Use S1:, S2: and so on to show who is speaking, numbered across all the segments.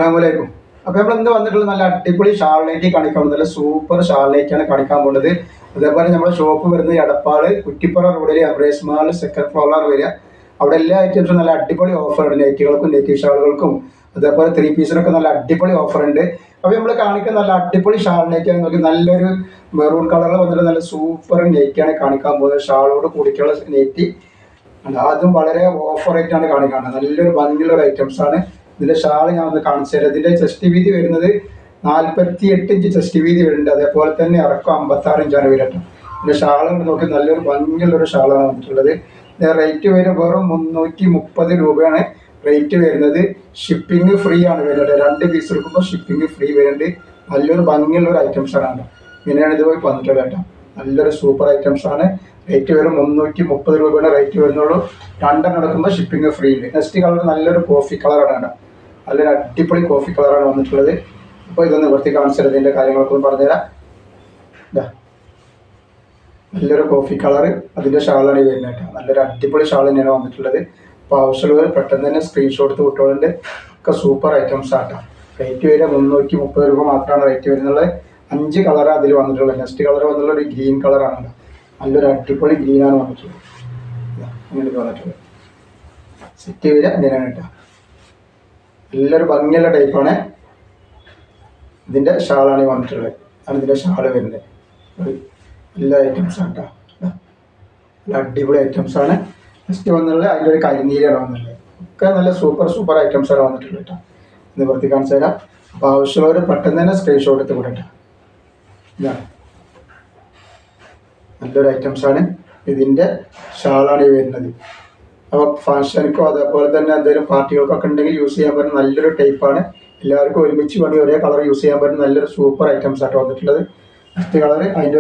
S1: അസ്സലാമലൈക്കും. അപ്പോൾ നമ്മൾ ഇന്ന് വന്നിട്ടുള്ള നല്ല അടിപൊളി ഷാളിലേക്ക് കാണിക്കാൻ പോകുന്നത് നല്ല സൂപ്പർ ഷാളിലേക്കാണ് കാണിക്കാൻ പോകുന്നത്. അതേപോലെ നമ്മുടെ ഷോപ്പ് വരുന്നത് എടപ്പാള് കുറ്റിപ്പുറ റോഡിൽ എംബ്രേസ് മാൾ സെക്കൻഡ് ഫ്ലോറിലാണ് വരിക. അവിടെ എല്ലാ ഐറ്റംസും നല്ല അടിപൊളി ഓഫറുണ്ട്. നൈറ്റികൾക്കും നെറ്റി ഷാളുകൾക്കും അതേപോലെ ത്രീ പീസിനൊക്കെ നല്ല അടിപൊളി ഓഫറുണ്ട്. അപ്പോൾ നമ്മൾ കാണിക്കുന്ന നല്ല അടിപൊളി ഷാളിലേക്കാണ് നോക്കി നല്ലൊരു മെറൂൺ കളറിൽ വന്നിട്ട് നല്ല സൂപ്പർ നെറ്റിയാണ് കാണിക്കാൻ പോകുന്നത്. ഷാളോട് കൂടിയിട്ടുള്ള നെറ്റി അതും വളരെ ഓഫറായിട്ടാണ് കാണിക്കുന്നത്. നല്ലൊരു ഭംഗിയുള്ള ഒരു ഐറ്റംസ് ആണ്. ഇതിന്റെ ഷാൾ ഞാൻ ഒന്ന് കാണിച്ചു തരാം. ഇതിന്റെ ചെസ്റ്റ് വീതി വരുന്നത് 48 ഇഞ്ച് ചെസ്റ്റ് വീതി വരുന്നുണ്ട്. അതേപോലെ തന്നെ ഇറക്കം 56 ഇഞ്ചാണ് വരട്ടെ. ഇതിന്റെ ഷാൾ നോക്കി നല്ലൊരു ഭംഗിയുള്ള ഒരു ഷാളാണ് വന്നിട്ടുള്ളത്. റേറ്റ് വരും വെറും 330 രൂപയാണ് റേറ്റ് വരുന്നത്. ഷിപ്പിംഗ് ഫ്രീ ആണ് വരുന്നത്. 2 പീസ് എടുക്കുമ്പോൾ ഷിപ്പിംഗ് ഫ്രീ വരുന്നുണ്ട്. നല്ലൊരു ഭംഗിയുള്ള ഒരു ഐറ്റംസ് ആണ്. ഇങ്ങനെയാണ് ഇത് പോയി വന്നിട്ടുള്ളത് കേട്ടോ. നല്ലൊരു സൂപ്പർ ഐറ്റംസ് ആണ്. റേറ്റ് വരും 330 രൂപയുടെ റേറ്റ് വരുന്നുള്ളൂ. 2 എടുക്കുമ്പോൾ ഷിപ്പിംഗ് ഫ്രീ ഉണ്ട്. നെക്സ്റ്റ് കളർ നല്ലൊരു കോഫി കളറാണ്. നല്ലൊരു അടിപൊളി കോഫി കളറാണ് വന്നിട്ടുള്ളത്. അപ്പോൾ ഇതൊന്ന് വൃത്തി കാണിച്ചത് ഇതിൻ്റെ കാര്യങ്ങളൊക്കെ ഒന്ന് പറഞ്ഞുതരാം. നല്ലൊരു കോഫി കളർ അതിൻ്റെ ഷാളാണ് വരുന്നത് കേട്ടോ. നല്ലൊരു അടിപൊളി ഷാൾ തന്നെയാണ് വന്നിട്ടുള്ളത്. അപ്പോൾ ആവശ്യമുള്ളവർ പെട്ടെന്ന് തന്നെ സ്ക്രീൻഷോട്ട് എടുത്ത് വിട്ടുകൊണ്ട് ഒക്കെ സൂപ്പർ ഐറ്റംസ് ആട്ടോ. റേറ്റ് വരിക 330 രൂപ മാത്രമാണ് റേറ്റ് വരുന്നുള്ളത്. 5 കളർ അതിൽ വന്നിട്ടുള്ളത്. നെക്സ്റ്റ് കളർ വന്നുള്ള ഒരു ഗ്രീൻ കളറാണ്. നല്ലൊരു അടിപൊളി ഗ്രീനാണ് വന്നിട്ടുള്ളത്. അങ്ങനെ വന്നിട്ടുള്ളത് സെറ്റ് വരിക ഇങ്ങനെയാണ് കേട്ടോ. നല്ലൊരു ഭംഗിയുള്ള ടൈപ്പാണ്. ഇതിൻ്റെ ഷാളാണ് വന്നിട്ടുള്ളത്. ആണ് ഇതിൻ്റെ ഷാള് വരുന്നത്. എല്ലാ ഐറ്റംസാണ് കേട്ടോ. നല്ല അടിപൊളി ഐറ്റംസാണ്. നെക്സ്റ്റ് വന്നുള്ളത് അതിൻ്റെ ഒരു കരിനീരാണ് വന്നിട്ടുള്ളത്. ഒക്കെ നല്ല സൂപ്പർ ഐറ്റംസാണ് വന്നിട്ടുള്ളത് കേട്ടോ. ഇന്ന് വൃത്തി കാണിച്ചു തരാം. അപ്പോൾ ആവശ്യമുള്ളവർ പെട്ടെന്ന് തന്നെ സ്ക്രീൻഷോട്ട് എടുത്ത് വിടട്ടെ. ഇതാണ് നല്ലൊരു ഐറ്റംസാണ്. ഇതിൻ്റെ ഷാളാണ് ഈ വരുന്നത്. അപ്പോൾ ഫംഗ്ഷനിക്കോ അതേപോലെ തന്നെ എന്തെങ്കിലും പാർട്ടികൾക്കൊക്കെ ഉണ്ടെങ്കിൽ യൂസ് ചെയ്യാൻ പറ്റുന്ന നല്ലൊരു ടൈപ്പാണ്. എല്ലാവർക്കും ഒരുമിച്ച് വേണ്ടി ഒരേ കളർ യൂസ് ചെയ്യാൻ പറ്റുന്ന നല്ലൊരു സൂപ്പർ ഐറ്റംസ് ആയിട്ട് വന്നിട്ടുള്ളത്. നെക്സ്റ്റ് കളർ അതിൻ്റെ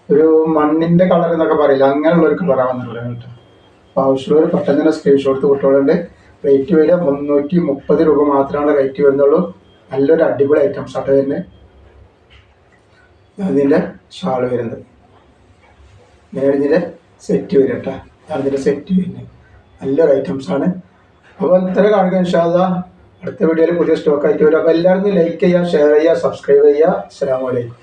S1: ഒരു മണ്ണിൻ്റെ കളർ എന്നൊക്കെ പറയില്ല, അങ്ങനെയുള്ളൊരു കളറാണ് വന്നിട്ടുള്ളത് കേട്ടോ. അപ്പോൾ ആവശ്യമുള്ളവർ പെട്ടെന്ന് തന്നെ സ്ക്രീൻഷോട്ട് വിട്ടുകൊണ്ട് റേറ്റ് വരിക 330 രൂപ മാത്രമാണ് റേറ്റ് വരുന്നുള്ളൂ. നല്ലൊരു അടിപൊളി ഐറ്റംസ് ആയിട്ട് തന്നെ അതിൻ്റെ ഷാൾ വരുന്നത്. ഇങ്ങനെയാണ് ഇതിൻ്റെ സെറ്റ് വരും കേട്ടോ. അതിൻ്റെ സെറ്റ് വരുന്നത് നല്ലൊരു ഐറ്റംസാണ്. അപ്പോൾ ഇത്ര കാണിക്കാൻ ഇൻഷാ അല്ലാഹ് അടുത്ത വീഡിയോയിൽ പുതിയ സ്റ്റോക്ക് ആയിട്ട് വരും. അപ്പോൾ എല്ലാവരും ലൈക്ക് ചെയ്യുക, ഷെയർ ചെയ്യുക, സബ്സ്ക്രൈബ് ചെയ്യുക. അസ്സലാമു അലൈക്കും.